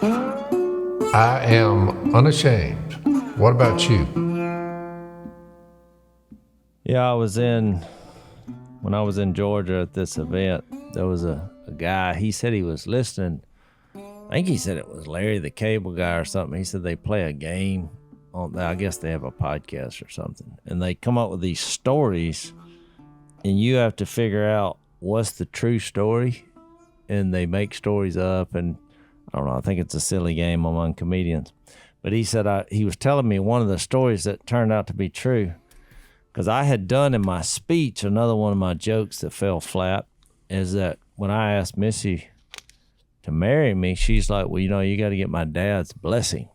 I am unashamed. What about you? Yeah, when I was in Georgia at this event, there was a guy, he said he was listening. I think he said it was Larry the Cable Guy or something. He said they play a game I guess they have a podcast or something, and they come up with these stories, and you have to figure out what's the true story, and they make stories up, and I don't know, I think it's a silly game among comedians. But he said he was telling me one of the stories that turned out to be true, because I had done in my speech, another one of my jokes that fell flat, is that when I asked Missy to marry me, she's like, well, you got to get my dad's blessing.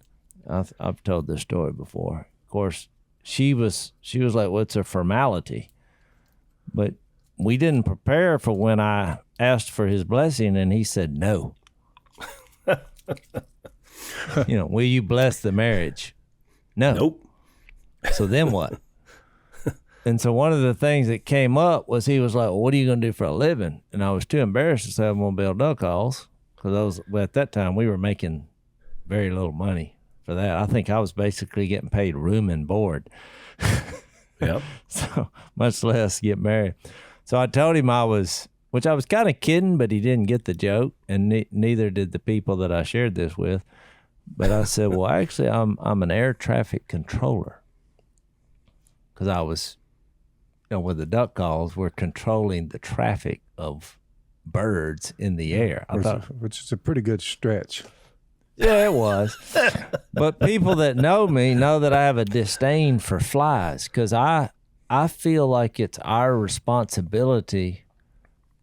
I've told this story before. Of course, she was like, what's a formality? But we didn't prepare for when I asked for his blessing, and he said no. Will you bless the marriage? No. Nope. So then what? And so one of the things that came up was he was like, well, what are you going to do for a living? And I was too embarrassed to say I'm going to build duck calls, because at that time we were making very little money for that. I think I was basically getting paid room and board. Yep. So much less get married. So I told him which I was kind of kidding, but he didn't get the joke, and neither did the people that I shared this with. But I said, well, actually, I'm an air traffic controller, because I was, with the duck calls, we're controlling the traffic of birds in the air. Which is a pretty good stretch. Yeah, it was. But people that know me know that I have a disdain for flies, because I feel like it's our responsibility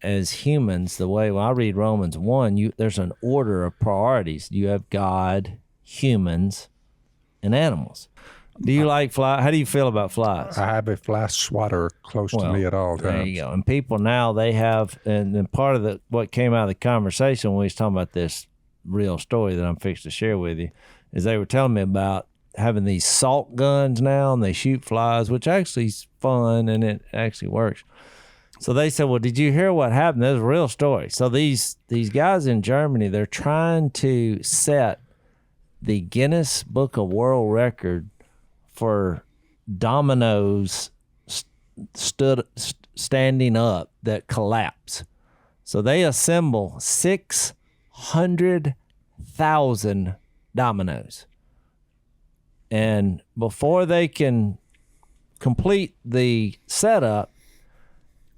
as humans, the way when I read Romans 1, there's an order of priorities. You have God, humans, and animals. Do you like flies? How do you feel about flies? I have a fly swatter close to me at all times. There you go. And people now, they have, and then part of what came out of the conversation when we was talking about this real story that I'm fixed to share with you, is they were telling me about having these salt guns now, and they shoot flies, which actually is fun, and it actually works. So they said, well, did you hear what happened? There's a real story. So these guys in Germany, they're trying to set the Guinness Book of World Record for dominoes standing up that collapse. So they assemble 600,000 dominoes. And before they can complete the setup,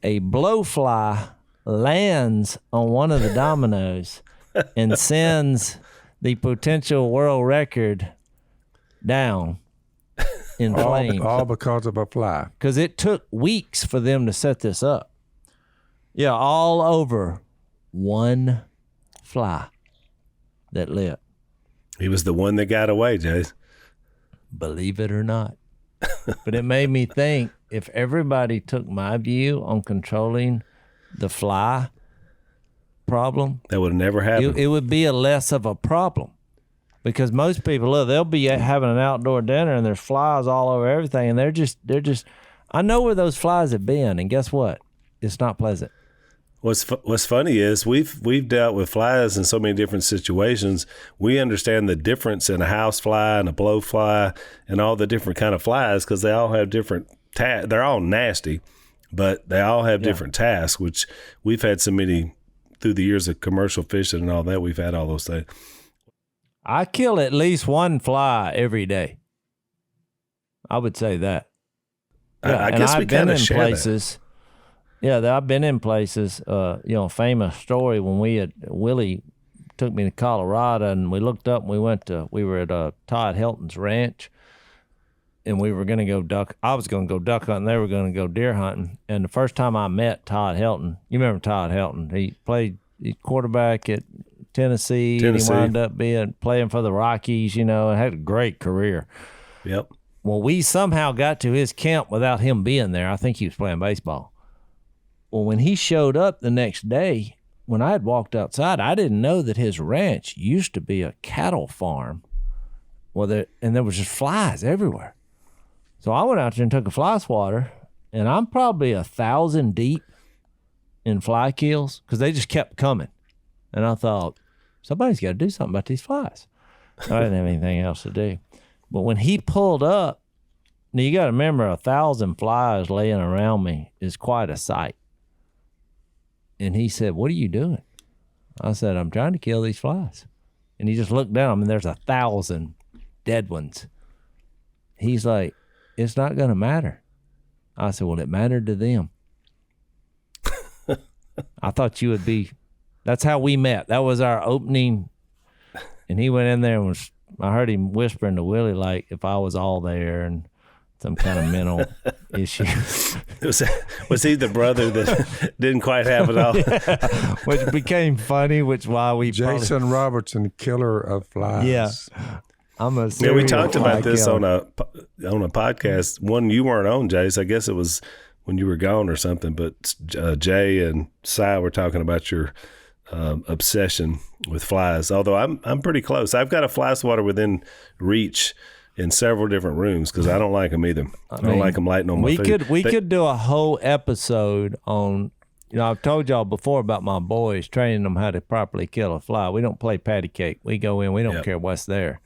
a blowfly lands on one of the dominoes and sends the potential world record down in flames. All because of a fly. Because it took weeks for them to set this up. Yeah, all over one fly that lit. He was the one that got away, Jace. Believe it or not. But it made me think, if everybody took my view on controlling the fly problem, that would have never happened. It would be less of a problem. Because most people, look, they'll be having an outdoor dinner and there's flies all over everything, and they're just. I know where those flies have been, and guess what? It's not pleasant. What's funny is we've dealt with flies in so many different situations. We understand the difference in a house fly and a blowfly and all the different kind of flies, because they all have different they're all nasty, but they all have different tasks, which we've had so many through the years of commercial fishing and all that. We've had all those things. I kill at least one fly every day. I would say that. I guess we kind of share places. That. Yeah, I've been in places. Famous story when Willie took me to Colorado, and we looked up and we were at Todd Helton's ranch, and we were going to go duck. I was going to go duck hunting. They were going to go deer hunting. And the first time I met Todd Helton, you remember Todd Helton? He played quarterback at Tennessee. And he wound up playing for the Rockies, and had a great career. Yep. Well, we somehow got to his camp without him being there. I think he was playing baseball. Well, when he showed up the next day, when I had walked outside, I didn't know that his ranch used to be a cattle farm. Well, there was just flies everywhere. So I went out there and took a fly swatter, and I'm probably 1,000 deep in fly kills, because they just kept coming. And I thought, somebody's got to do something about these flies. I didn't have anything else to do. But when he pulled up, now you got to remember 1,000 flies laying around me is quite a sight. And he said, "What are you doing?" I said, "I'm trying to kill these flies." And he just looked down, and there's 1,000 dead ones. He's like, "It's not going to matter." I said, "Well, it mattered to them." I thought you would be, that's how we met. That was our opening. And he went in there and I heard him whispering to Willie, like, if I was all there and some kind of mental issue. Was he the brother that didn't quite have it all? Yeah, which became funny, which why we Jason Robertson, killer of flies. Yeah. I'm a Yeah, we talked serial about fly this killer. on a podcast. One you weren't on, Jace. I guess it was when you were gone or something. But Jay and Si were talking about your obsession with flies. Although I'm pretty close. I've got a fly swatter within reach in several different rooms because I don't like them either. I don't like them lighting on my food. We could do a whole episode on. You know, I've told y'all before about my boys training them how to properly kill a fly. We don't play patty cake. We go in. We don't care what's there.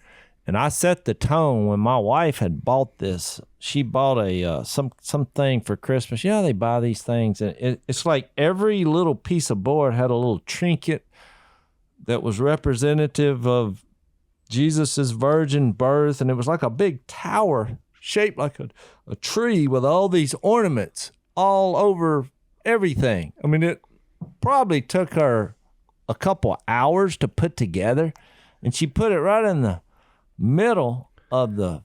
And I set the tone when my wife had bought this. She bought a something for Christmas. You know how they buy these things, and it's like every little piece of board had a little trinket that was representative of Jesus's virgin birth, and it was like a big tower shaped like a tree with all these ornaments all over everything. I mean, it probably took her a couple of hours to put together, and she put it right in the middle of the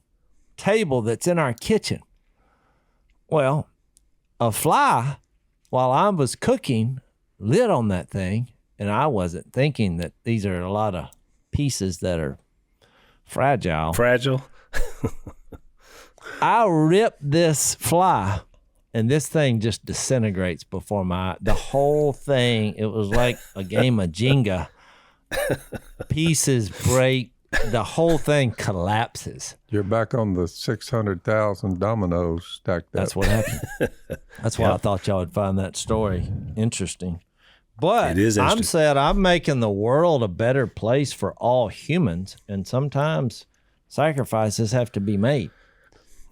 table that's in our kitchen. Well, a fly, while I was cooking, lit on that thing, and I wasn't thinking that these are a lot of pieces that are fragile. I ripped this fly, and this thing just disintegrates before my eye. The whole thing, it was like a game of Jenga. Pieces break. The whole thing collapses. You're back on the 600,000 dominoes stacked up. That's what happened. That's why I thought y'all would find that story interesting. But It is interesting. I'm making the world a better place for all humans, and sometimes sacrifices have to be made.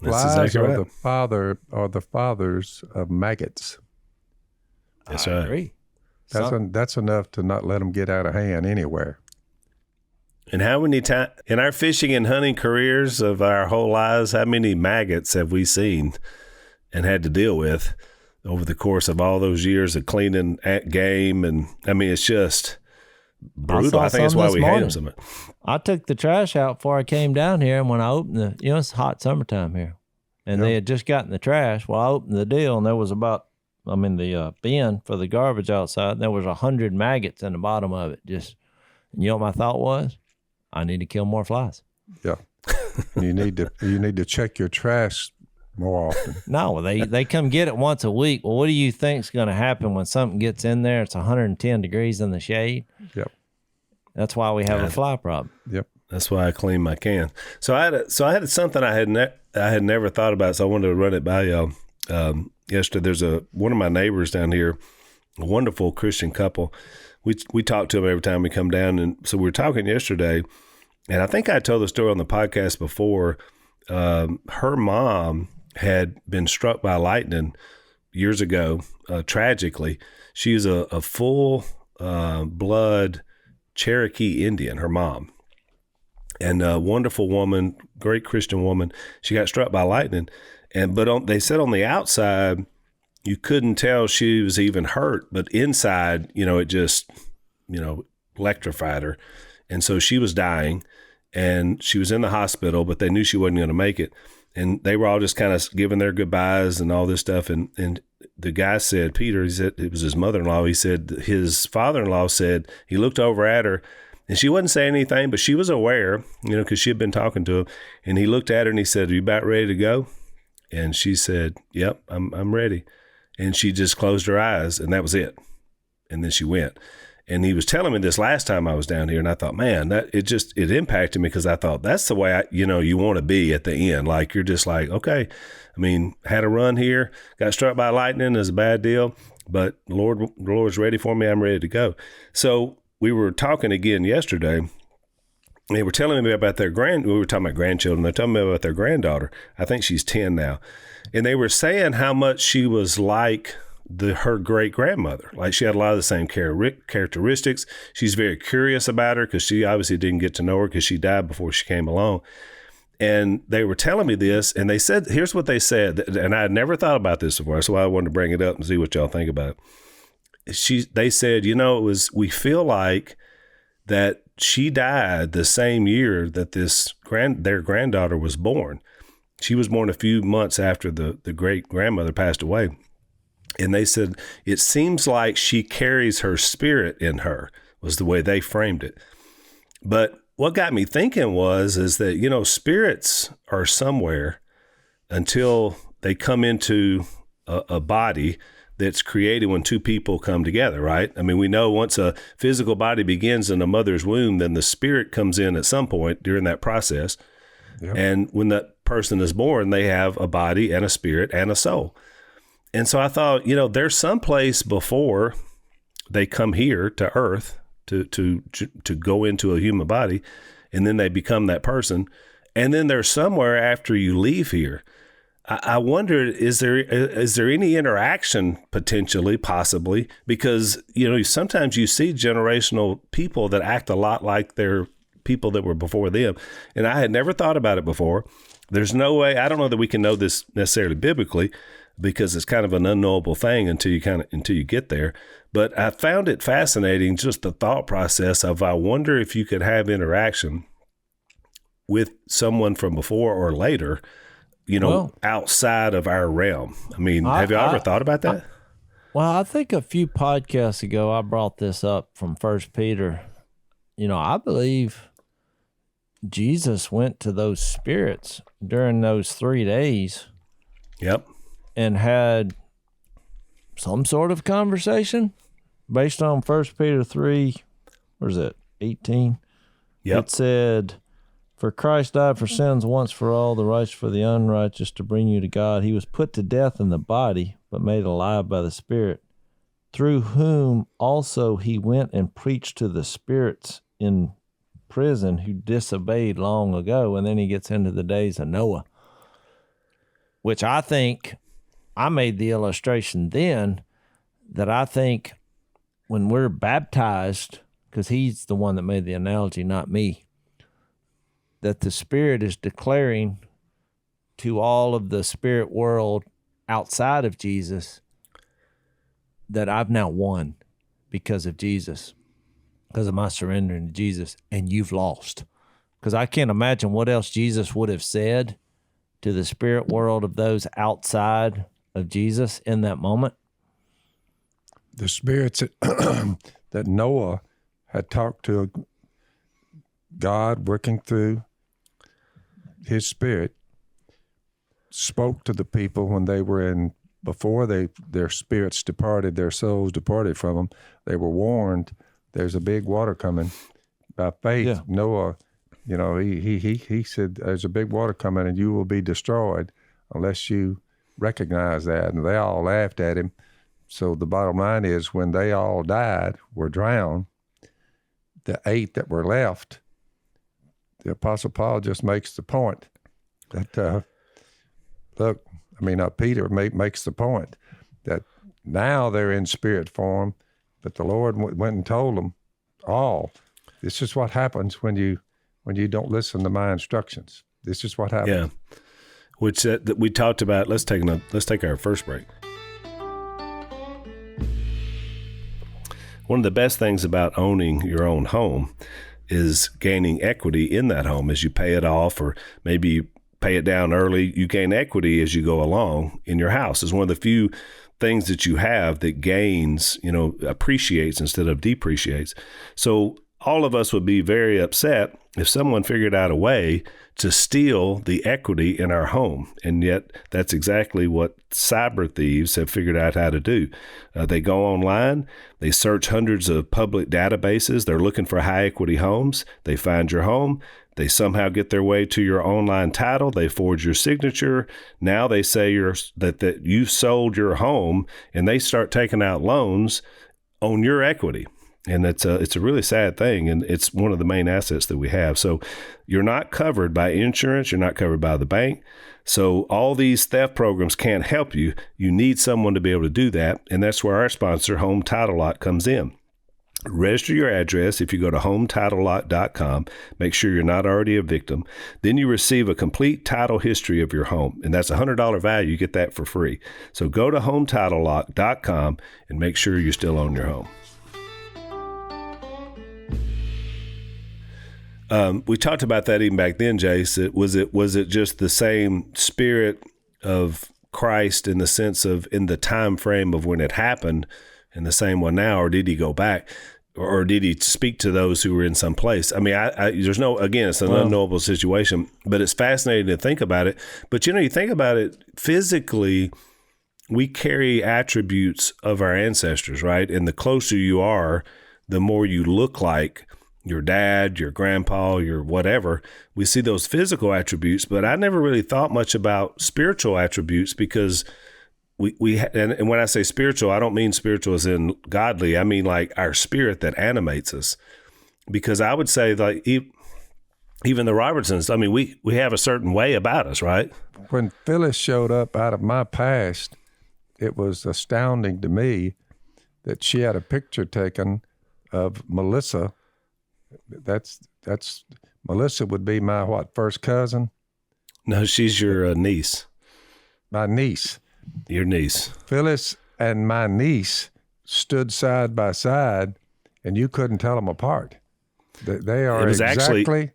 That's Flies exactly are right. the fathers of maggots. That's I right. agree. That's enough to not let them get out of hand anywhere. And how many times in our fishing and hunting careers of our whole lives, how many maggots have we seen and had to deal with over the course of all those years of cleaning at game? And I mean, it's just brutal. I think that's why we hate them so much. I took the trash out before I came down here, and when I opened it's hot summertime here, and they had just gotten the trash. Well, I opened the deal, and there was the bin for the garbage outside, and there was 100 maggots in the bottom of it. And you know what my thought was? I need to kill more flies. Yeah. you need to check your trash more often. No, they come get it once a week. Well, what do you think's going to happen when something gets in there? It's 110 degrees in the shade. Yep. That's why we have a fly problem. Yep. That's why I clean my can. So I had something I had never thought about. So I wanted to run it by y'all. Yesterday, there's one of my neighbors down here, a wonderful Christian couple. We talk to them every time we come down, and so we were talking yesterday, and I think I told the story on the podcast before. Her mom had been struck by lightning years ago, tragically. She's a full blood Cherokee Indian, her mom, and a wonderful woman, great Christian woman. She got struck by lightning, but they said on the outside, you couldn't tell she was even hurt, but inside, it just, electrified her. And so she was dying, and she was in the hospital, but they knew she wasn't going to make it. And they were all just kind of giving their goodbyes and all this stuff. And the guy said, Peter, he said, it was his mother-in-law. He said his father-in-law said, he looked over at her, and she wasn't saying anything, but she was aware, because she had been talking to him. And he looked at her and he said, "Are you about ready to go?" And she said, "Yep, I'm ready." And she just closed her eyes, and that was it. And then she went. And he was telling me this last time I was down here, and I thought, man, that it impacted me, because I thought that's the way you want to be at the end. Like, you're just like, okay, I mean, had a run here, got struck by lightning, is a bad deal, but the Lord's ready for me. I'm ready to go. So we were talking again yesterday. They were telling me about we were talking about grandchildren. They're telling me about their granddaughter. I think she's 10 now. And they were saying how much she was like her great grandmother. Like she had a lot of the same characteristics. She's very curious about her because she obviously didn't get to know her because she died before she came along. And they were telling me this, and they said, here's what they said. And I had never thought about this before. That's why I wanted to bring it up and see what y'all think about it. They said, we feel like that she died the same year that their granddaughter was born. She was born a few months after the great grandmother passed away. And they said, it seems like she carries her spirit in her, was the way they framed it. But what got me thinking is that, spirits are somewhere until they come into a body that's created when two people come together, right? I mean, we know once a physical body begins in a mother's womb, then the spirit comes in at some point during that process. Yep. And when that person is born, they have a body and a spirit and a soul. And so I thought, there's some place before they come here to earth to go into a human body, and then they become that person. And then there's somewhere after you leave here. I wondered, is there any interaction potentially, possibly? Because, sometimes you see generational people that act a lot like their people that were before them. And I had never thought about it before. There's no way, I don't know that we can know this necessarily biblically, because it's kind of an unknowable thing until you get there. But I found it fascinating, just the thought process of, I wonder if you could have interaction with someone from before or later, outside of our realm. I mean, have you ever thought about that? I think a few podcasts ago, I brought this up from 1 Peter. I believe Jesus went to those spirits during those 3 days. Yep. And had some sort of conversation based on 1 Peter 3, 18? Yep. It said, "For Christ died for sins once for all, the righteous for the unrighteous, to bring you to God. He was put to death in the body, but made alive by the Spirit, through whom also he went and preached to the spirits in prison who disobeyed long ago." And then he gets into the days of Noah, which I think I made the illustration then that I think when we're baptized, because he's the one that made the analogy, not me, that the Spirit is declaring to all of the spirit world outside of Jesus that I've now won because of Jesus, because of my surrendering to Jesus, and you've lost. Because I can't imagine what else Jesus would have said to the spirit world of those outside of Jesus in that moment. The spirits that Noah had talked to God working through his spirit spoke to the people when they were before their spirits departed, their souls departed from them. They were warned, there's a big water coming. By faith, yeah. Noah, he said, there's a big water coming and you will be destroyed unless you recognize that. And they all laughed at him. So the bottom line is, when they all died, were drowned, the 8 that were left, the Apostle Paul just makes the point that, Peter makes the point that now they're in spirit form, but the Lord went and told them all. This is what happens when you don't listen to my instructions. This is what happens. Yeah, which that we talked about. Let's take our first break. One of the best things about owning your own home is gaining equity in that home as you pay it off, or maybe you pay it down early. You gain equity as you go along in your house. It's one of the few things that you have that gains, appreciates instead of depreciates. So all of us would be very upset if someone figured out a way to steal the equity in our home. And yet that's exactly what cyber thieves have figured out how to do. They go online, they search hundreds of public databases. They're looking for high equity homes. They find your home. They somehow get their way to your online title. They forge your signature. Now they say that you sold your home, and they start taking out loans on your equity. And it's a really sad thing, and it's one of the main assets that we have. So you're not covered by insurance. You're not covered by the bank. So all these theft programs can't help you. You need someone to be able to do that, and that's where our sponsor, Home Title Lock, comes in. Register your address if you go to HomeTitleLock.com. Make sure you're not already a victim. Then you receive a complete title history of your home, and that's a $100 value. You get that for free. So go to HomeTitleLock.com and make sure you still own your home. We talked about that even back then, Jace. Was it just the same spirit of Christ in the sense of in the time frame of when it happened, and the same one now, or did he go back, or did he speak to those who were in some place? I mean, there's no, again, it's an unknowable situation, but it's fascinating to think about it. But you think about it physically, we carry attributes of our ancestors, right? And the closer you are, the more you look like your dad, your grandpa, your whatever. We see those physical attributes, but I never really thought much about spiritual attributes because and when I say spiritual, I don't mean spiritual as in godly. I mean like our spirit that animates us. Because I would say like even the Robertsons, I mean, we have a certain way about us, right? When Phyllis showed up out of my past, it was astounding to me that she had a picture taken of Melissa. That's Melissa would be my first cousin? No, she's your niece. My niece. Your niece. Phyllis and my niece stood side by side, and you couldn't tell them apart. They are exactly.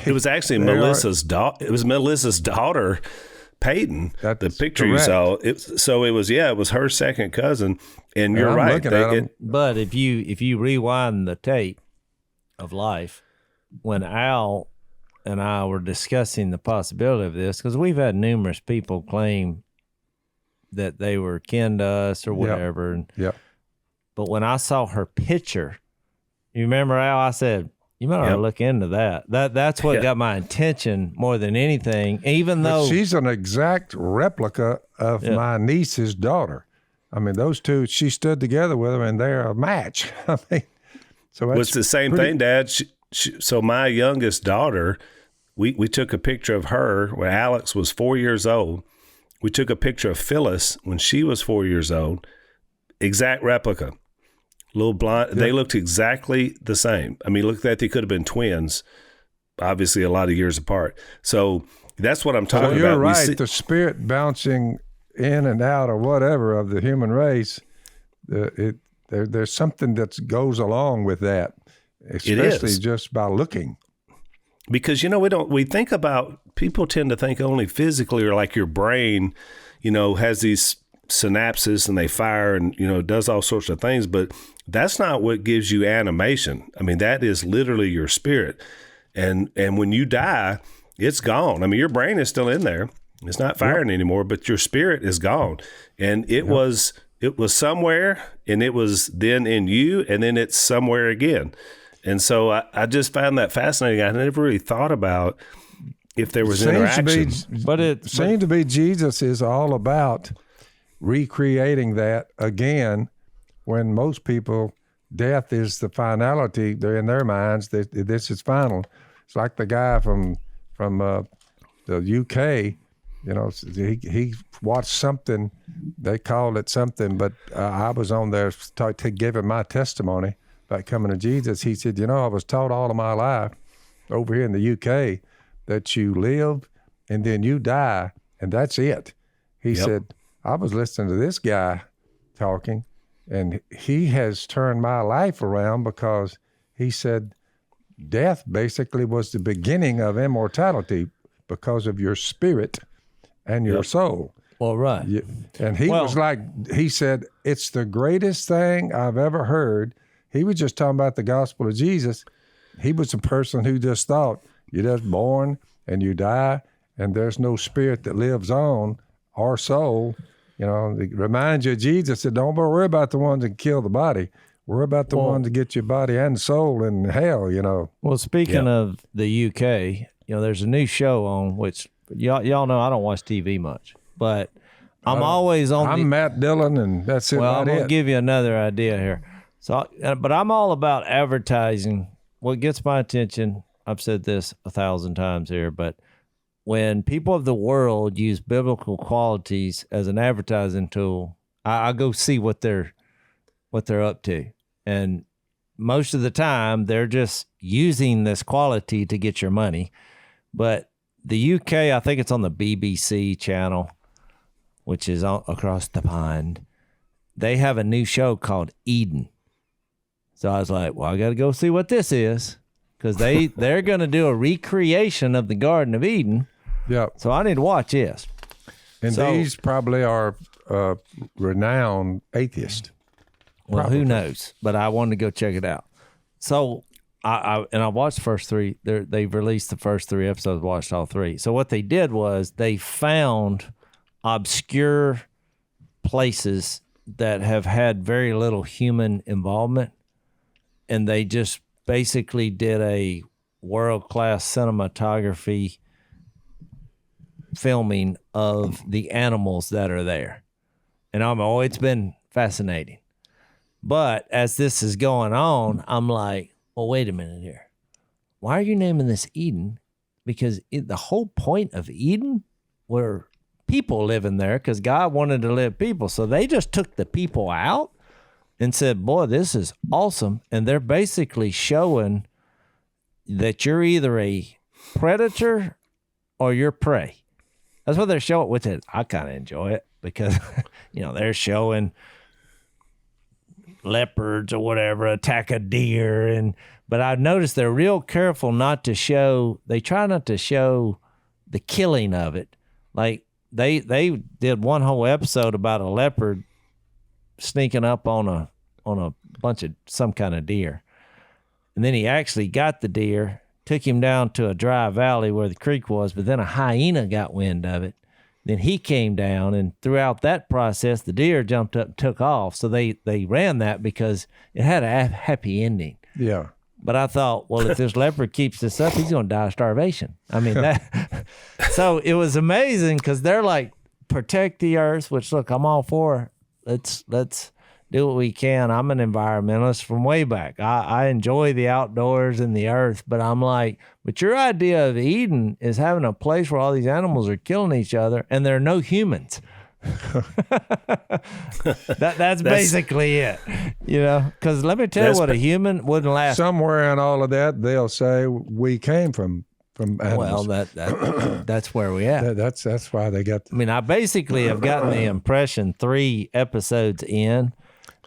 It was actually Melissa's daughter. It was Melissa's daughter, Peyton. The picture correct. You saw. It was her second cousin, and you're right. But if you rewind the tape of life, when Al and I were discussing the possibility of this, because we've had numerous people claim that they were kin to us or whatever. Yep. But when I saw her picture, you remember, Al, I said, you might look into that. That's what got my attention more than anything, even though she's an exact replica of my niece's daughter. I mean, those two, she stood together with them, and they're a match. I mean, so it's the same thing, Dad. So my youngest daughter, we took a picture of her when Alex was 4 years old. We took a picture of Phyllis when she was 4 years old. Exact replica. Little blonde. Yep. They looked exactly the same. I mean, look, that they could have been twins, obviously a lot of years apart. So that's what I'm talking about. You're right. The spirit bouncing in and out or whatever of the human race, there's something that goes along with that, especially just by looking. Because, we think about, people tend to think only physically, or like your brain, has these synapses and they fire and, does all sorts of things. But that's not what gives you animation. I mean, that is literally your spirit. And when you die, it's gone. I mean, your brain is still in there. It's not firing anymore, but your spirit is gone. And it was somewhere, and it was then in you, and then it's somewhere again. And so I just found that fascinating. I never really thought about if there was interaction. But it seemed to be Jesus is all about recreating that again, when most people, death is the finality. They're in their minds. This is final. It's like the guy from the UK. He watched something. They called it something, but I was on there to give him my testimony about coming to Jesus. He said, I was taught all of my life over here in the UK that you live and then you die, and that's it. He said, I was listening to this guy talking, and he has turned my life around, because he said death basically was the beginning of immortality because of your spirit and your soul. Well, right. And he said, it's the greatest thing I've ever heard. He was just talking about the gospel of Jesus. He was a person who just thought, you're just born and you die, and there's no spirit that lives on our soul. It reminds you of Jesus said, don't worry about the ones that kill the body. Worry about the ones that get your body and soul in hell, Well, speaking of the UK, there's a new show on which y'all know I don't watch TV much, but I'm always on. I'm Matt Dillon, and that's it. Well, I'm going to give you another idea here. So, but I'm all about advertising. What gets my attention, I've said this 1,000 times here, but when people of the world use biblical qualities as an advertising tool, I go see what they're up to. And most of the time, they're just using this quality to get your money. But the UK, I think it's on the BBC channel, which is across the pond. They have a new show called Eden. So I was like, well, I got to go see what this is, because they're going to do a recreation of the Garden of Eden. Yeah. So I need to watch this. And these probably are renowned atheists. Well, Probably. who knows? But I wanted to go check it out. So I watched the first three. They've released the first 3 episodes. Watched all 3. So what they did was they found obscure places that have had very little human involvement, and they just basically did a world-class cinematography filming of the animals that are there. And it's been fascinating. But as this is going on, I'm like, well, wait a minute here. Why are you naming this Eden? Because the whole point of Eden were people living there, because God wanted to live people. So they just took the people out and said, boy, this is awesome. And they're basically showing that you're either a predator or you're prey. That's what they're showing, which is, I kind of enjoy it, because, they're showing leopards or whatever attack a deer. But I've noticed they're real careful they try not to show the killing of it. Like they did one whole episode about a leopard sneaking up on a bunch of some kind of deer. And then he actually got the deer, took him down to a dry valley where the creek was, but then a hyena got wind of it. Then he came down, and throughout that process, the deer jumped up and took off. So they ran that because it had a happy ending. Yeah. But I thought, well, if this leopard keeps this up, he's going to die of starvation. I mean, so it was amazing, because they're like, protect the earth, which, look, I'm all for. Let's do what we can. I'm an environmentalist from way back. I enjoy the outdoors and the earth, but I'm like, but your idea of Eden is having a place where all these animals are killing each other and there are no humans. That's basically it, because let me tell you what, a human wouldn't last. Somewhere in all of that, they'll say we came from animals. Well, that's where we at. That's why they got. I basically have gotten the impression 3 episodes in.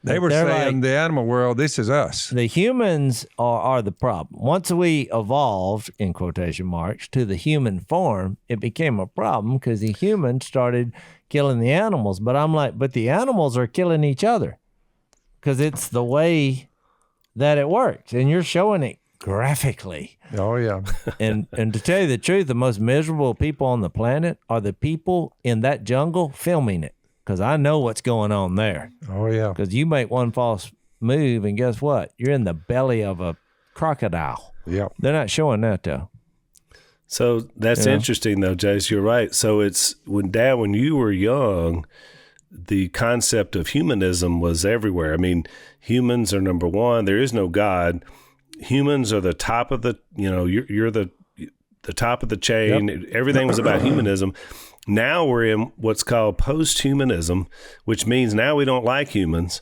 They were saying, like, the animal world, this is us. The humans are the problem. Once we evolved, in quotation marks, to the human form, it became a problem because the humans started killing the animals. But I'm like, but the animals are killing each other, because it's the way that it works. And you're showing it graphically. Oh, yeah. and to tell you the truth, the most miserable people on the planet are the people in that jungle filming it. Because I know what's going on there. Oh, yeah. Because you make one false move, and guess what? You're in the belly of a crocodile. Yeah. They're not showing that, though. So that's interesting, though, Jase. You're right. So it's when you were young, the concept of humanism was everywhere. I mean, humans are number one. There is no God. Humans are the top of the, you're the top of the chain. Yep. Everything was about humanism. Now we're in what's called post-humanism, which means now we don't like humans.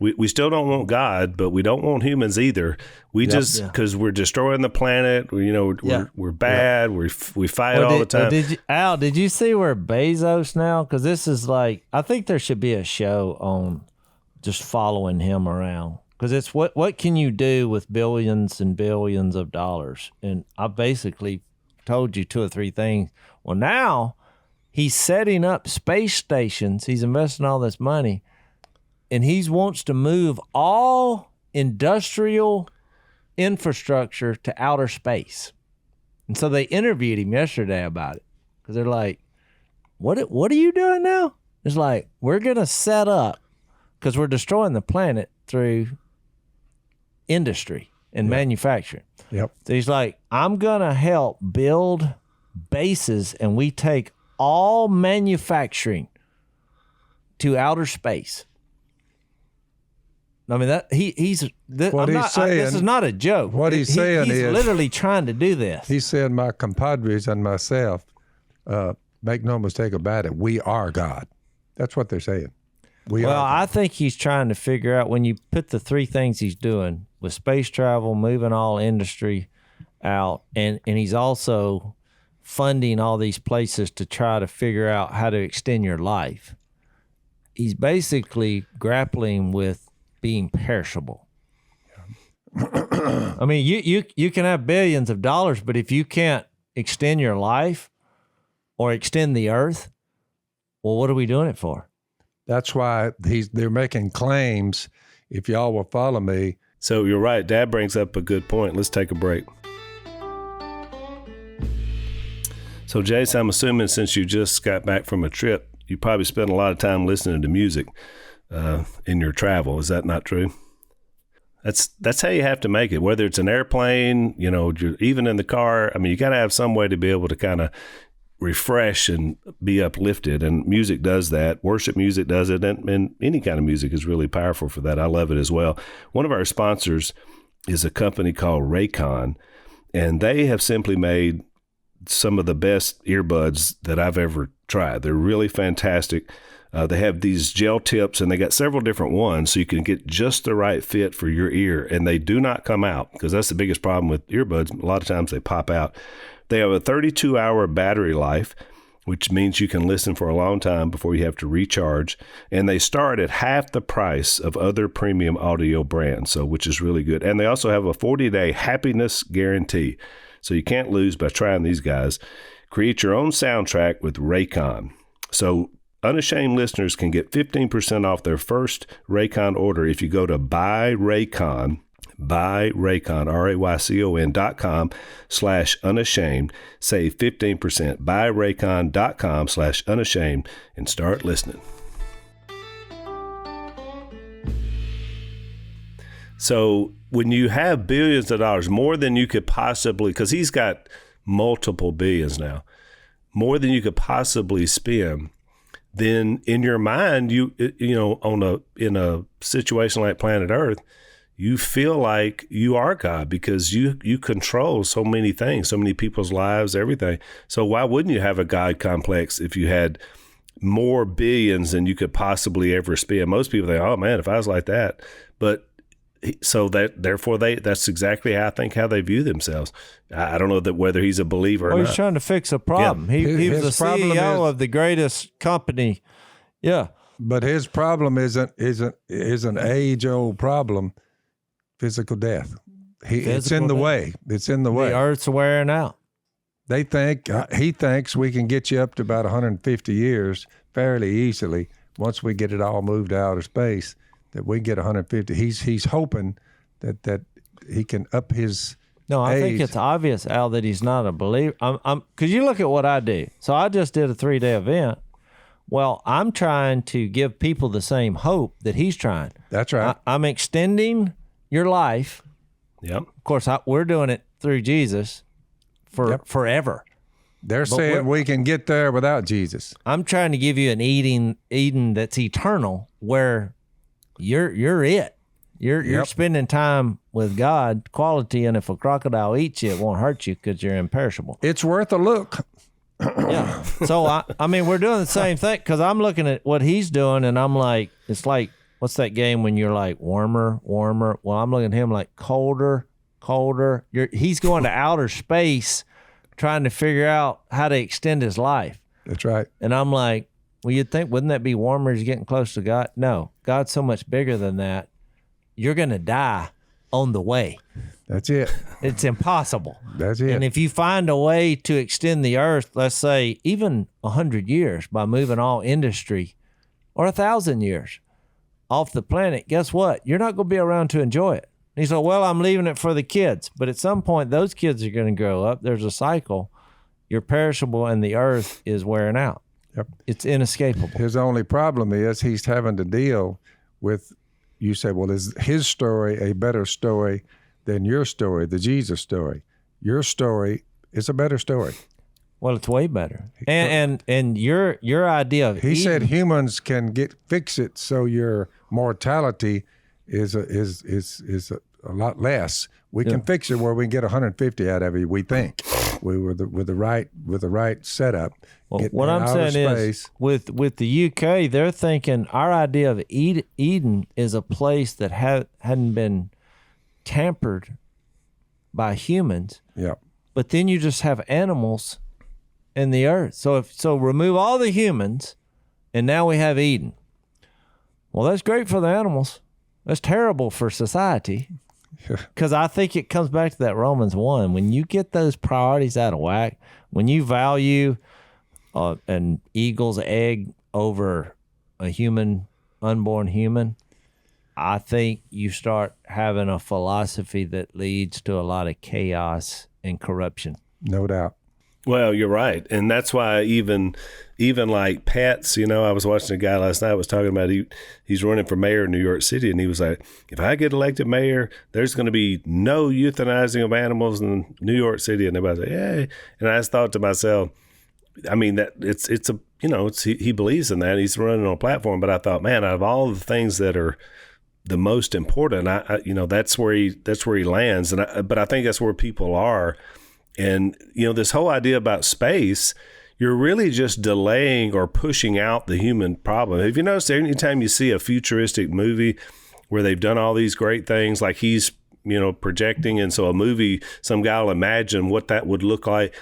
We still don't want God, but we don't want humans either. We just, because we're destroying the planet, we're bad, we fight all the time. Did you see where Bezos now? Because this is like, I think there should be a show on just following him around. Because it's what can you do with billions and billions of dollars? And I basically told you 2 or 3 things. Well, now he's setting up space stations. He's investing all this money, and he wants to move all industrial infrastructure to outer space. And so they interviewed him yesterday about it, because they're like, what are you doing now? It's like, we're going to set up, because we're destroying the planet through industry and manufacturing. Yep. So he's like, I'm going to help build bases, and we take all manufacturing to outer space. I mean, that he's What he's saying- this is not a joke. what he's saying he's is- literally trying to do this. He said, my compadres and myself, make no mistake about it, we are God. That's what they're saying. We Well, are. I think he's trying to figure out, when you put the three things he's doing with space travel, moving all industry out, and he's also funding all these places to try to figure out how to extend your life. He's basically grappling with being perishable. I mean, you can have billions of dollars, but if you can't extend your life or extend the earth, well, what are we doing it for? That's why they're making claims. If y'all will follow me, So you're right. Dad brings up a good point. Let's take a break. So, Jase, I'm assuming since you just got back from a trip, you probably spent a lot of time listening to music in your travel. Is that not true? That's how you have to make it. Whether it's an airplane, you're even in the car. I mean, you got to have some way to be able to kind of refresh and be uplifted. And music does that. Worship music does it. And any kind of music is really powerful for that. I love it as well. One of our sponsors is a company called Raycon, and they have simply made some of the best earbuds that I've ever tried. They're really fantastic. They have these gel tips, and they got several different ones, so you can get just the right fit for your ear. And they do not come out, because that's the biggest problem with earbuds. A lot of times they pop out. They have a 32-hour battery life, which means you can listen for a long time before you have to recharge. And they start at half the price of other premium audio brands, which is really good. And they also have a 40-day happiness guarantee. So you can't lose by trying these guys. Create your own soundtrack with Raycon. So Unashamed listeners can get 15% off their first Raycon order if you go to buyraycon, RAYCON.com/unashamed. Save 15%, buyraycon.com/unashamed, and start listening. So when you have billions of dollars, more than you could possibly, because he's got multiple billions now, more than you could possibly spend, then in your mind, in a situation like planet Earth, you feel like you are God, because you control so many things, so many people's lives, everything. So why wouldn't you have a God complex if you had more billions than you could possibly ever spend? Most people think, oh man, if I was like that. But so that's exactly how they view themselves. I don't know that whether he's a believer or not. He's trying to fix a problem. Yeah. He was the His problem CEO is- of the greatest company. Yeah. but his problem is an age-old problem, physical death. It's in the death. way. It's in the way. The earth's wearing out. He thinks we can get you up to about 150 years fairly easily once we get it all moved to outer space. That we get 150. He's hoping that he can up his No, I think age. it's obvious, Al, that he's not a believer. Because you look at what I do. So I just did a 3-day event. Well, I'm trying to give people the same hope that he's trying. That's right. I'm extending your life. Yep. Of course, we're doing it through Jesus for forever. They're saying we can get there without Jesus. I'm trying to give you an Eden that's eternal, where you're it. You're spending time with God, quality, and if a crocodile eats you, it won't hurt you because you're imperishable. It's worth a look. Yeah. So I mean, we're doing the same thing, because I'm looking at what he's doing, and I'm like, it's like, what's that game when you're like warmer? Well, I'm looking at him like colder. He's going to outer space, trying to figure out how to extend his life. That's right. And I'm like, well, you'd think, wouldn't that be warmer as you're getting close to God? No, God's so much bigger than that. You're going to die on the way. That's it. It's impossible. That's it. And if you find a way to extend the earth, let's say even 100 years by moving all industry, or 1,000 years off the planet, guess what? You're not going to be around to enjoy it. And he said, well, I'm leaving it for the kids. But at some point, those kids are going to grow up. There's a cycle. You're perishable, and the earth is wearing out. Yep. It's inescapable. His only problem is he's having to deal with, you say, well, is his story a better story than your story, the Jesus story? Your story is a better story. Well, it's way better. And your idea of He said Eden, humans can fix it so your mortality is a lot less. We can fix it where we can get 150 out of it. We think with the right setup. Well, what I'm saying is, with the UK, they're thinking our idea of Eden is a place that hadn't been tampered by humans. Yeah. But then you just have animals in the earth. So remove all the humans, and now we have Eden. Well, that's great for the animals. That's terrible for society. Because I think it comes back to that Romans 1. When you get those priorities out of whack, when you value an eagle's egg over a unborn human, I think you start having a philosophy that leads to a lot of chaos and corruption. No doubt. Well, you're right. And that's why even like pets, I was watching a guy last night was talking about he's running for mayor in New York City, and he was like, if I get elected mayor, there's going to be no euthanizing of animals in New York City. And everybody's like, yay. And I just thought to myself, I mean, that he believes in that. He's running on a platform. But I thought, man, out of all the things that are the most important, that's where he lands. But I think that's where people are. And, this whole idea about space, you're really just delaying or pushing out the human problem. Have you noticed anytime you see a futuristic movie where they've done all these great things, like he's, projecting, and so a movie, some guy will imagine what that would look like,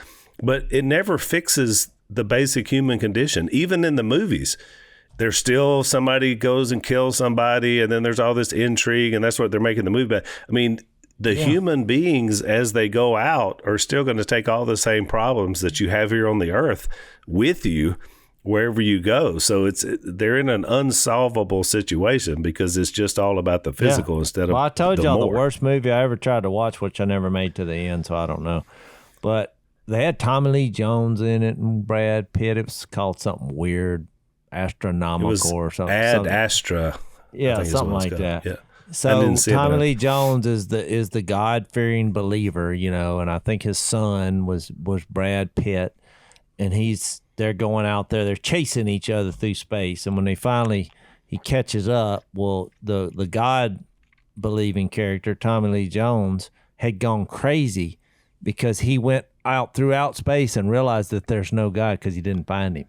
but it never fixes the basic human condition. Even in the movies, there's still somebody goes and kills somebody, and then there's all this intrigue, and that's what they're making the movie about. I mean, the human beings, as they go out, are still going to take all the same problems that you have here on the earth with you wherever you go. So they're in an unsolvable situation because it's just all about the physical instead of I told the y'all more. the worst movie I ever tried to watch, which I never made to the end, so I don't know. But they had Tommy Lee Jones in it and Brad Pitt. It was called something weird, astronomical or something. Ad Astra. Yeah, something like that. Yeah. So Tommy Lee Jones is the God-fearing believer, and I think his son was Brad Pitt, and they're going out there, they're chasing each other through space, and when he catches up, well, the God-believing character, Tommy Lee Jones, had gone crazy because he went out throughout space and realized that there's no God because he didn't find him.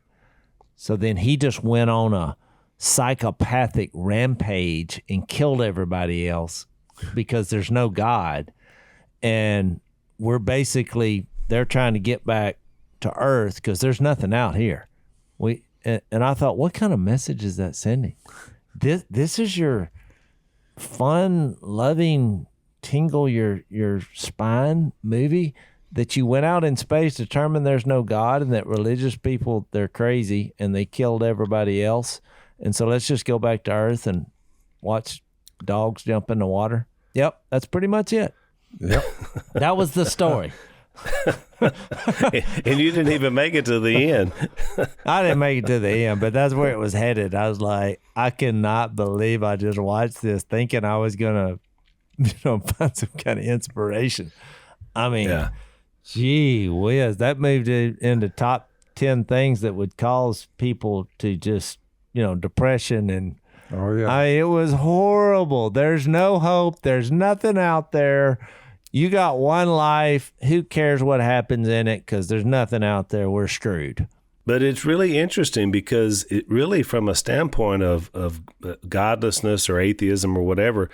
So then he just went on a psychopathic rampage and killed everybody else because there's no God. And they're trying to get back to Earth because there's nothing out here. And I thought, what kind of message is that sending? This is your fun, loving, tingle your spine movie that you went out in space, determined there's no God, and that religious people, they're crazy and they killed everybody else. And so let's just go back to Earth and watch dogs jump in the water. Yep, that's pretty much it. Yep. That was the story. And you didn't even make it to the end. I didn't make it to the end, but that's where it was headed. I was like, I cannot believe I just watched this thinking I was going to find some kind of inspiration. I mean, gee whiz, that moved it into top 10 things that would cause people to just, depression and it was horrible. There's no hope. There's nothing out there. You got one life. Who cares what happens in it? Because there's nothing out there. We're screwed. But it's really interesting because it really, from a standpoint of godlessness or atheism or whatever,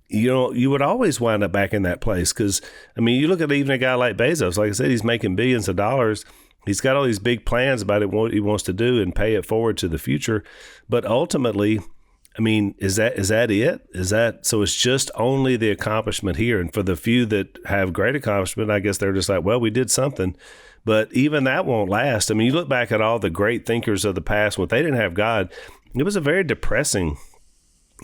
you would always wind up back in that place. Because, you look at even a guy like Bezos, like I said, he's making billions of dollars. He's got all these big plans about it, what he wants to do and pay it forward to the future. But ultimately, is that it? So it's just only the accomplishment here. And for the few that have great accomplishment, I guess they're just like, well, we did something. But even that won't last. You look back at all the great thinkers of the past, when they didn't have God, it was a very depressing,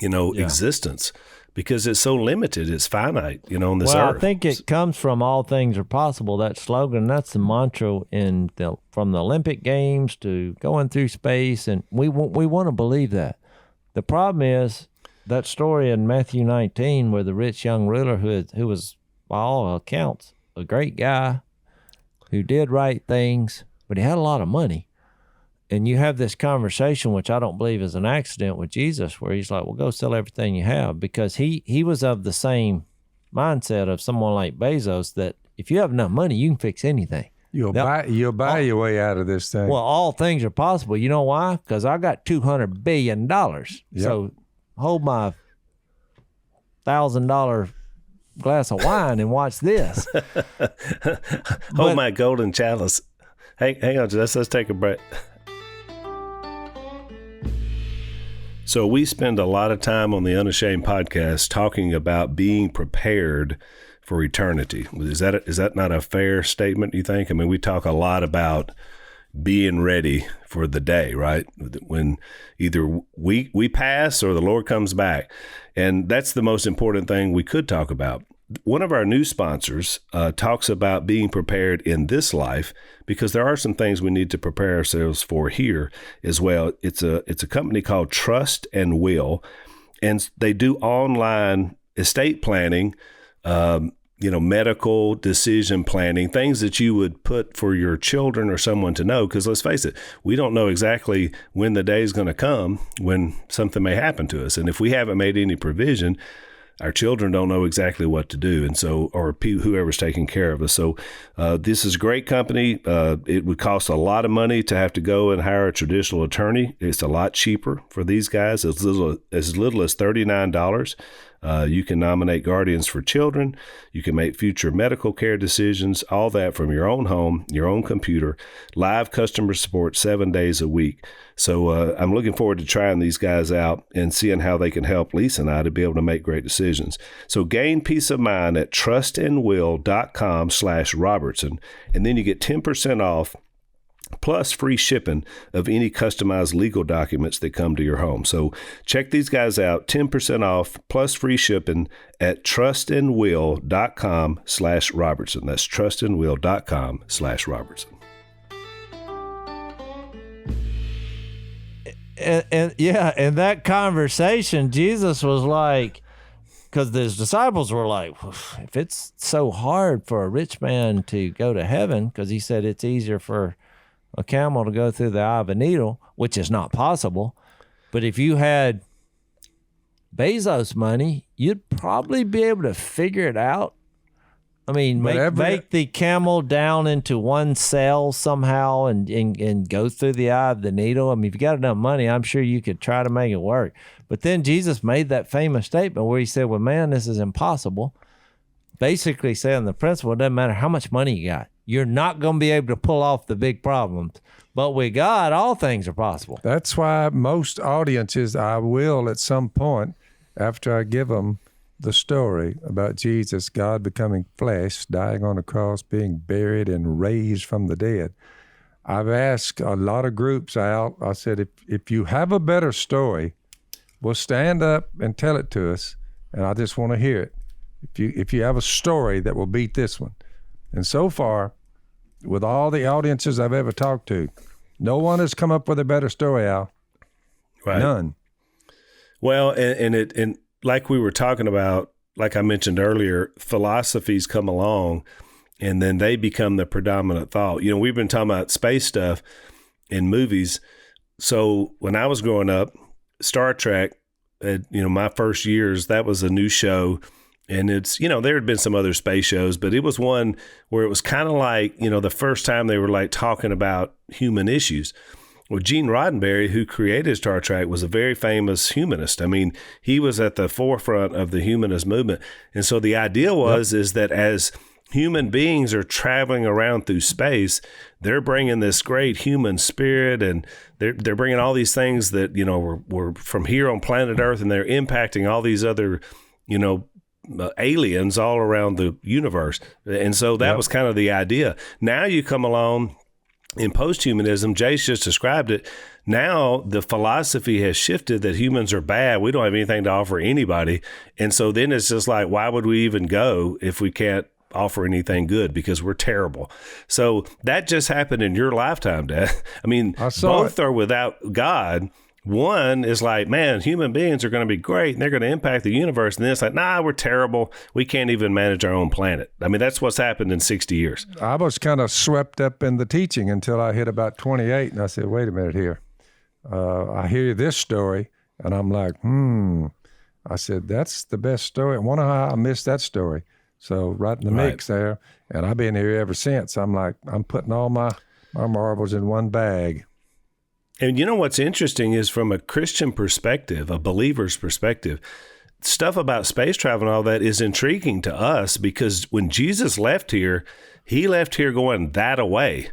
existence. Because it's so limited, it's finite, on this earth. I think it comes from all things are possible. That slogan, that's the mantra from the Olympic Games to going through space, and we want to believe that. The problem is that story in Matthew 19 where the rich young ruler who was, by all accounts, a great guy who did right things, but he had a lot of money. And you have this conversation, which I don't believe is an accident, with Jesus, where he's like, well, go sell everything you have, because he was of the same mindset of someone like Bezos, that if you have enough money, you can fix anything. You'll buy your way out of this thing. Well, all things are possible. You know why? Because I got $200 billion. Yep. So hold my $1,000 glass of wine and watch this. Hold my golden chalice. Hang on, let's take a break. So we spend a lot of time on the Unashamed podcast talking about being prepared for eternity. Is that not a fair statement, you think? I mean, we talk a lot about being ready for the day, right? When either we pass or the Lord comes back. And that's the most important thing we could talk about. One of our new sponsors talks about being prepared in this life, because there are some things we need to prepare ourselves for here as well. It's a company called Trust and Will, and they do online estate planning, medical decision planning, things that you would put for your children or someone to know. Because let's face it, we don't know exactly when the day is going to come when something may happen to us. And if we haven't made any provision, our children don't know exactly what to do, and so, or whoever's taking care of us. So this is a great company. It would cost a lot of money to have to go and hire a traditional attorney. It's a lot cheaper for these guys, as little as $39. You can nominate guardians for children. You can make future medical care decisions, all that from your own home, your own computer, live customer support 7 days a week. So I'm looking forward to trying these guys out and seeing how they can help Lisa and I to be able to make great decisions. So gain peace of mind at trustandwill.com/Robertson, and then you get 10% off plus free shipping of any customized legal documents that come to your home. So check these guys out, 10% off plus free shipping at trustandwill.com/Robertson. That's trustandwill.com/Robertson. And that conversation, Jesus was like, because his disciples were like, if it's so hard for a rich man to go to heaven, because he said it's easier for a camel to go through the eye of a needle, which is not possible. But if you had Bezos money, you'd probably be able to figure it out. I mean, make the camel down into one cell somehow and go through the eye of the needle. I mean, if you got enough money, I'm sure you could try to make it work. But then Jesus made that famous statement where he said, well, man, this is impossible. Basically saying the principle, it doesn't matter how much money you got. You're not going to be able to pull off the big problems. But with God, all things are possible. That's why most audiences, I will at some point, after I give them the story about Jesus, God becoming flesh, dying on a cross, being buried and raised from the dead. I've asked a lot of groups out. I said, if you have a better story, well, stand up and tell it to us, and I just want to hear it. If you have a story that will beat this one. And so far, with all the audiences I've ever talked to, no one has come up with a better story, Al. Right. None. Well, and like we were talking about, like I mentioned earlier, philosophies come along and then they become the predominant thought. You know, we've been talking about space stuff in movies. So when I was growing up, Star Trek, my first years, that was a new show. And it's, there had been some other space shows, but it was one where it was kind of like, the first time they were like talking about human issues. Well, Gene Roddenberry, who created Star Trek, was a very famous humanist. I mean, he was at the forefront of the humanist movement. And so the idea is that as human beings are traveling around through space, they're bringing this great human spirit, and they're bringing all these things that, were from here on planet Earth, and they're impacting all these other, aliens all around the universe. And so that was kind of the idea. Now you come along in post-humanism, Jase just described it. Now the philosophy has shifted that humans are bad. We don't have anything to offer anybody. And so then it's just like, why would we even go if we can't offer anything good, because we're terrible? So that just happened in your lifetime, Dad. I mean, both are without God, One is like, man, human beings are going to be great and they're going to impact the universe. And then it's like, nah, we're terrible. We can't even manage our own planet. I mean, that's what's happened in 60 years. I was kind of swept up in the teaching until I hit about 28, and I said, wait a minute here. I hear this story, and I'm like, I said, that's the best story. I wonder how I missed that story. So right in the mix there, and I've been here ever since. I'm like, I'm putting all my marbles in one bag. And you know what's interesting is from a Christian perspective, a believer's perspective, stuff about space travel and all that is intriguing to us because when Jesus left here, he left here going that away.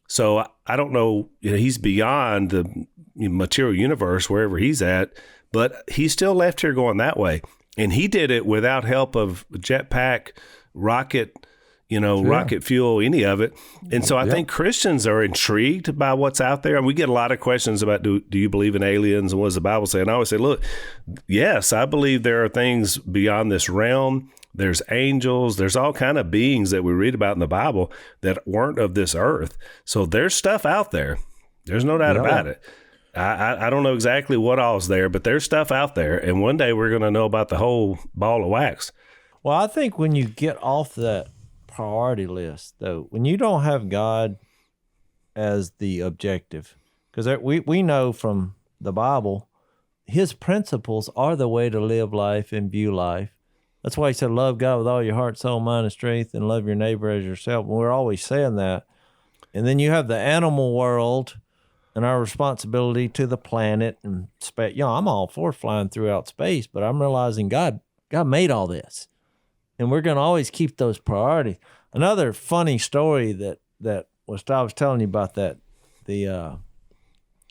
So I don't know, he's beyond the material universe, wherever he's at, but he still left here going that way. And he did it without help of jetpack, rocket, rocket fuel, any of it. And so I think Christians are intrigued by what's out there. And we get a lot of questions about, do you believe in aliens and what does the Bible say? And I always say, look, yes, I believe there are things beyond this realm. There's angels. There's all kind of beings that we read about in the Bible that weren't of this earth. So there's stuff out there. There's no doubt about it. I don't know exactly what all's there, but there's stuff out there. And one day we're going to know about the whole ball of wax. Well, I think when you get off that priority list, though, when you don't have God as the objective, because we know from the Bible, his principles are the way to live life and view life. That's why he said, love God with all your heart, soul, mind, and strength, and love your neighbor as yourself. And we're always saying that. And then you have the animal world and our responsibility to the planet and space. I'm all for flying throughout space, but I'm realizing God made all this. And we're going to always keep those priorities. Another funny story that I was telling you about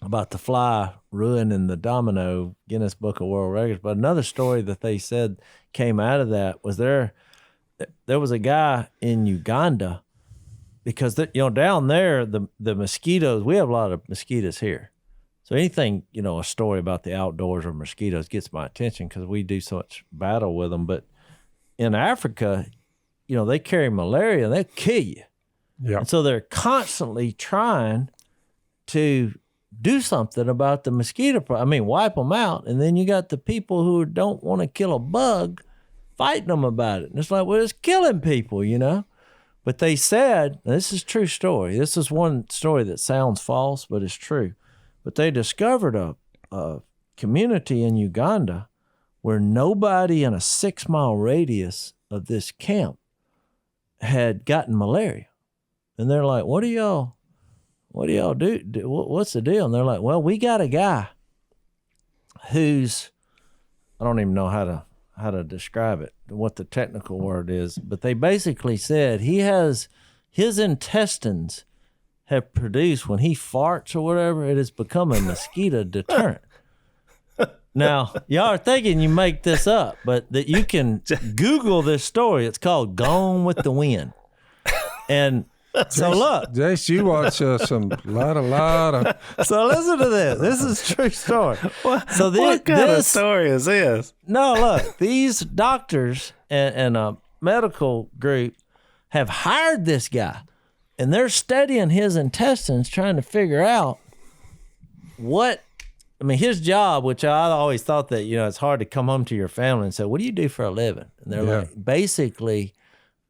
about the fly ruining the domino, Guinness Book of World Records. But another story that they said came out of that was there was a guy in Uganda because down there the mosquitoes, we have a lot of mosquitoes here. So anything, a story about the outdoors or mosquitoes gets my attention because we do so much battle with them. But in Africa, they carry malaria and they'll kill you. Yeah. And so they're constantly trying to do something about the mosquito wipe them out. And then you got the people who don't want to kill a bug fighting them about it. And it's like, well, it's killing people, But they said, this is a true story. This is one story that sounds false, but it's true. But they discovered a community in Uganda where nobody in a 6-mile radius of this camp had gotten malaria. And they're like, what do y'all do? What's the deal? And they're like, well, we got a guy who's, I don't even know how to describe it, what the technical word is, but they basically said his intestines have produced, when he farts or whatever, it has become a mosquito deterrent. Now, y'all are thinking you make this up, but that you can Google this story. It's called Gone with the Wind. And so look. Jace, you watch some lot of. So listen to this. This is a true story. What kind of story is this? No, look. These doctors and a medical group have hired this guy, and they're studying his intestines, trying to figure out his job, which I always thought that, it's hard to come home to your family and say, what do you do for a living? And they're like, basically,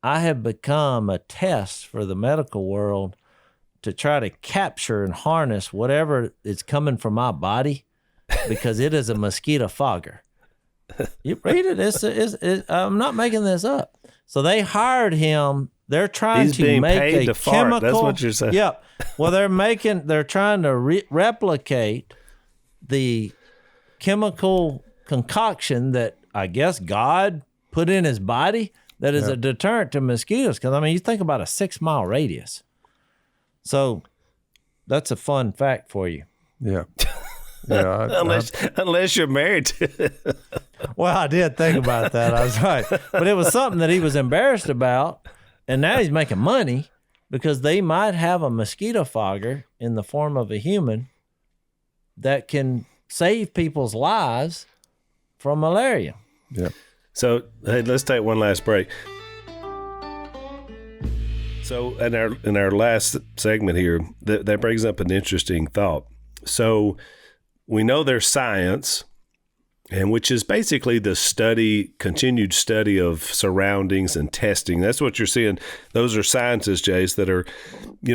I have become a test for the medical world to try to capture and harness whatever is coming from my body because it is a mosquito fogger. You read it. I'm not making this up. So they hired him. They're trying to make a chemical. That's what you're saying. Yep. Well, they're trying to replicate the chemical concoction that I guess God put in his body that is a deterrent to mosquitoes. Because, you think about a 6-mile radius. So that's a fun fact for you. Yeah. Yeah. Unless you're married to it. Well, I did think about that. I was right. But it was something that he was embarrassed about. And now he's making money because they might have a mosquito fogger in the form of a human that can save people's lives from malaria. Yeah. So, hey, let's take one last break. So, in our last segment here, that brings up an interesting thought. So, we know there's science, and which is basically the continued study of surroundings and testing. That's what you're seeing. Those are scientists, Jase, that are,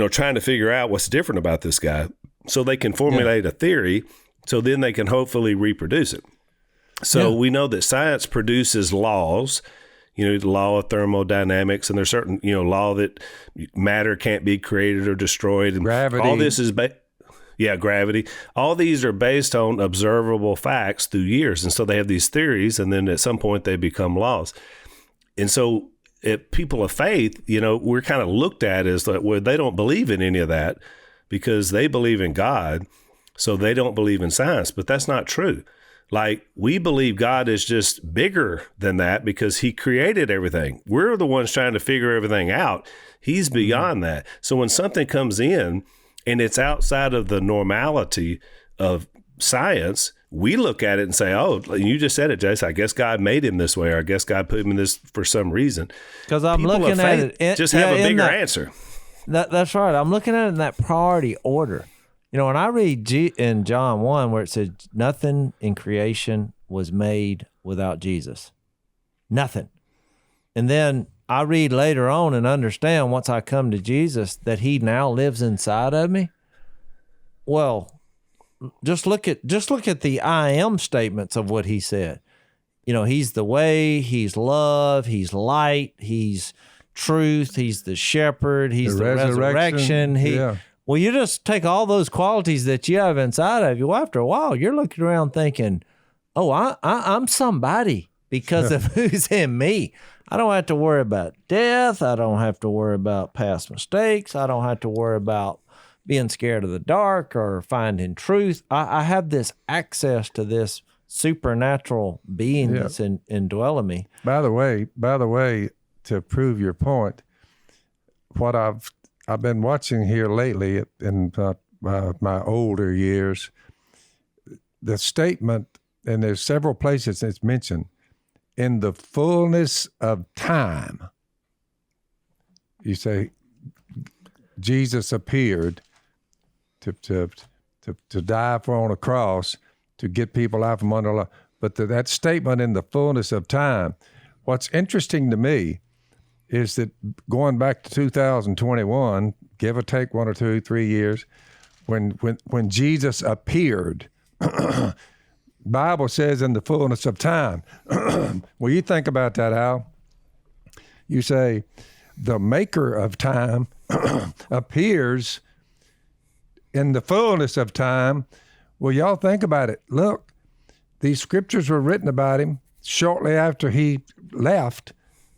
trying to figure out what's different about this guy so they can formulate a theory so then they can hopefully reproduce it. So we know that science produces laws, the law of thermodynamics, and there's certain, law that matter can't be created or destroyed. And gravity. All this is gravity. All these are based on observable facts through years. And so they have these theories, and then at some point they become laws. And so if people of faith, we're kind of looked at as like, well, they don't believe in any of that because they believe in God, so they don't believe in science. But that's not true. Like, we believe God is just bigger than that because he created everything. We're the ones trying to figure everything out. He's beyond that. So when something comes in and it's outside of the normality of science, we look at it and say, oh, you just said it, Jace. I guess God made him this way, or I guess God put him in this for some reason. Because I'm looking at it. Just have a bigger answer. That's right. I'm looking at it in that priority order. When I read in John 1 where it says nothing in creation was made without Jesus. Nothing. And then I read later on and understand once I come to Jesus that he now lives inside of me. Well, just look at the I am statements of what he said. He's the way, he's love, he's light, he's truth, he's the shepherd, he's the resurrection. Well, you just take all those qualities that you have inside of you. Well, after a while, you're looking around thinking, oh, I'm somebody because of who's in me. I don't have to worry about death. I don't have to worry about past mistakes. I don't have to worry about being scared of the dark or finding truth. I have this access to this supernatural being that's indwelling me. By the way, to prove your point, what I've been watching here lately in my older years, the statement, and there's several places it's mentioned, in the fullness of time. You say Jesus appeared to die on a cross to get people out from under law. But that statement, in the fullness of time, what's interesting to me is that going back to 2021, give or take 1 or 2, 3 years, when Jesus appeared, Bible says in the fullness of time. Well, you think about that, Al. You say the maker of time appears in the fullness of time. Well, y'all think about it. Look, these scriptures were written about him shortly after he left.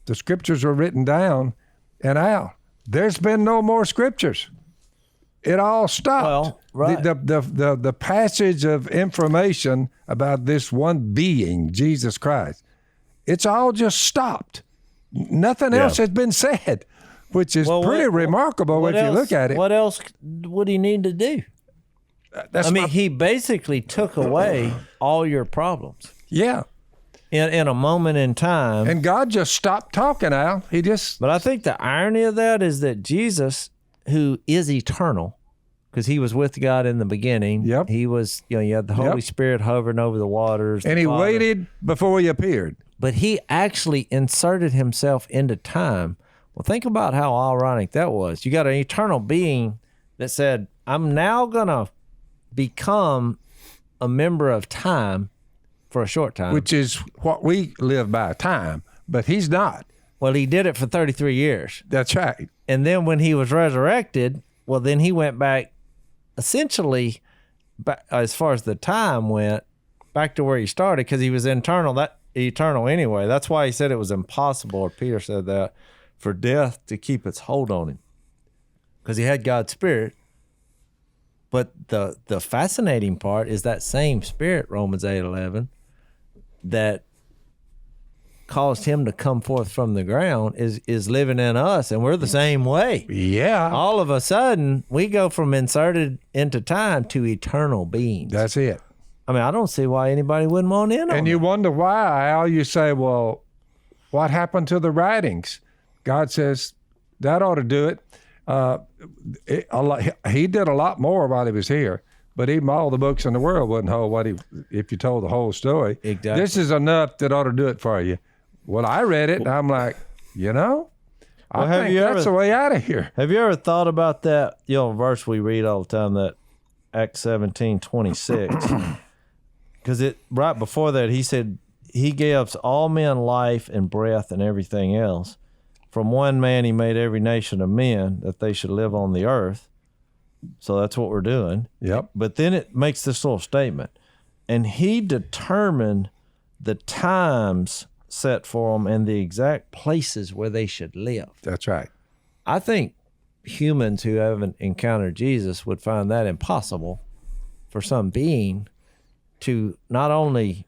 The scriptures were written down, and Al, there's been no more scriptures. It all stopped. Well, right. The passage of information about this one being, Jesus Christ, it's all just stopped. Nothing else has been said, which is pretty remarkable if you look at it. What else would he need to do? He basically took away all your problems. Yeah. In a moment in time. And God just stopped talking, Al. But I think the irony of that is that Jesus, who is eternal, because he was with God in the beginning. Yep. He was, you had the Holy Spirit hovering over the waters. And he waited before he appeared. But he actually inserted himself into time. Well, think about how ironic that was. You got an eternal being that said, I'm now going to become a member of time for a short time. Which is what we live by, time. But he's not. Well, he did it for 33 years. That's right. And then when he was resurrected, well, then he went back, essentially, as far as the time went, back to where he started, because he was eternal anyway. That's why he said it was impossible, or Peter said that, for death to keep its hold on him, because he had God's Spirit. But the fascinating part is that same Spirit, Romans 8:11, that caused him to come forth from the ground is living in us, and we're the same way. Yeah. All of a sudden, we go from inserted into time to eternal beings. That's it. I don't see why anybody wouldn't want in on it. And you wonder why, Al. You say, well, what happened to the writings? God says, that ought to do it. He did a lot more while he was here. But even all the books in the world wouldn't hold what if you told the whole story. Exactly. This is enough that ought to do it for you. Well, I read it, and I'm like, I think that's the way out of here. Have you ever thought about that, verse we read all the time, that Acts 17:26? Because right before that, he said, he gives all men life and breath and everything else. From one man he made every nation of men that they should live on the earth. So that's what we're doing. Yep. But then it makes this little statement. And he determined the times set for them and the exact places where they should live. That's right. I think humans who haven't encountered Jesus would find that impossible for some being to not only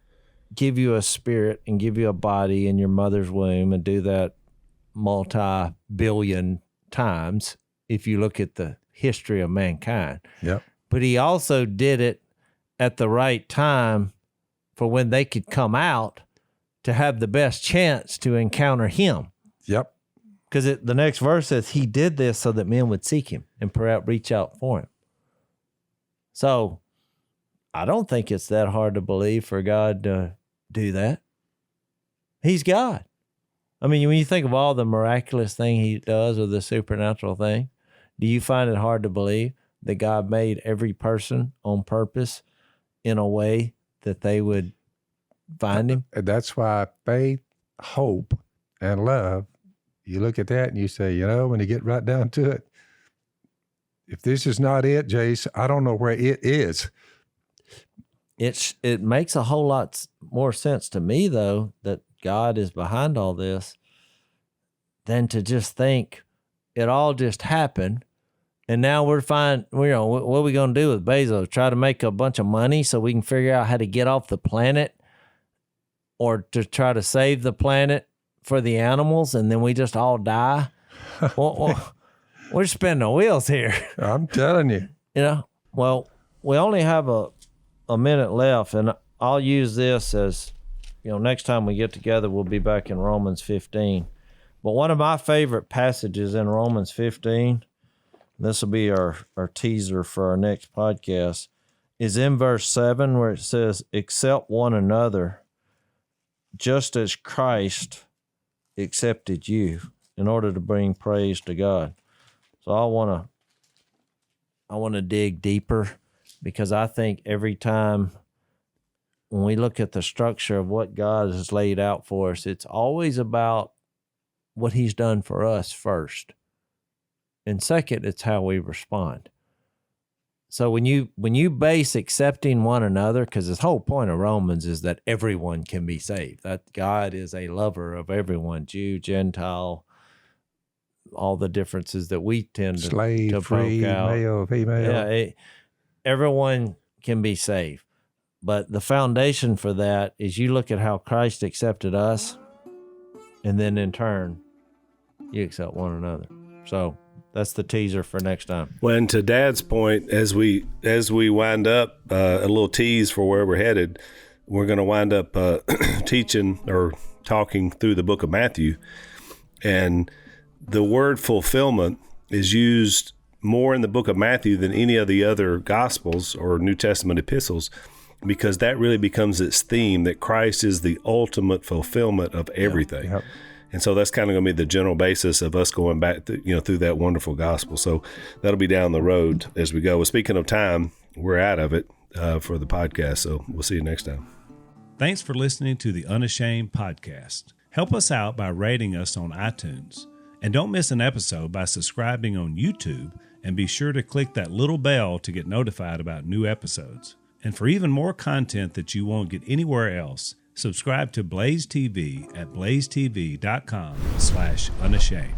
give you a spirit and give you a body in your mother's womb and do that multi-billion times if you look at the history of mankind. Yep. But he also did it at the right time for when they could come out to have the best chance to encounter him. Yep. Because the next verse says he did this so that men would seek him and perhaps reach out for him. So I don't think it's that hard to believe for God to do that. He's God. I mean, when you think of all the miraculous thing he does or the supernatural thing, do you find it hard to believe that God made every person on purpose in a way that they would find him? And that's why faith, hope, and love, you look at that and you say, when you get right down to it, if this is not it, Jase, I don't know where it is. It makes a whole lot more sense to me, though, that God is behind all this than to just think it all just happened. And now we're fine. What are we going to do with Bezos? Try to make a bunch of money so we can figure out how to get off the planet, or to try to save the planet for the animals, and then we just all die? Well, we're spinning the wheels here. I'm telling you. Well, we only have a minute left, and I'll use this as, next time we get together, we'll be back in Romans 15. But one of my favorite passages in Romans 15, this will be our teaser for our next podcast, is in verse 7 where it says, accept one another just as Christ accepted you in order to bring praise to God. So I want to dig deeper, because I think every time when we look at the structure of what God has laid out for us, it's always about what he's done for us first. And second, it's how we respond. So when you base accepting one another, because the whole point of Romans is that everyone can be saved, that God is a lover of everyone, Jew, Gentile, all the differences that we tend Slave, to free, poke out. male, female. Yeah, everyone can be saved. But the foundation for that is you look at how Christ accepted us, and then in turn, you accept one another. So that's the teaser for next time. Well, and to Dad's point, as we wind up, a little tease for where we're headed, we're going to wind up teaching or talking through the book of Matthew. And the word fulfillment is used more in the book of Matthew than any of the other Gospels or New Testament epistles, because that really becomes its theme, that Christ is the ultimate fulfillment of everything. Yep. And so that's kind of going to be the general basis of us going back through that wonderful gospel. So that'll be down the road as we go. Well, speaking of time, we're out of it for the podcast. So we'll see you next time. Thanks for listening to the Unashamed podcast. Help us out by rating us on iTunes. And don't miss an episode by subscribing on YouTube, and be sure to click that little bell to get notified about new episodes. And for even more content that you won't get anywhere else, subscribe to Blaze TV at blazetv.com/unashamed.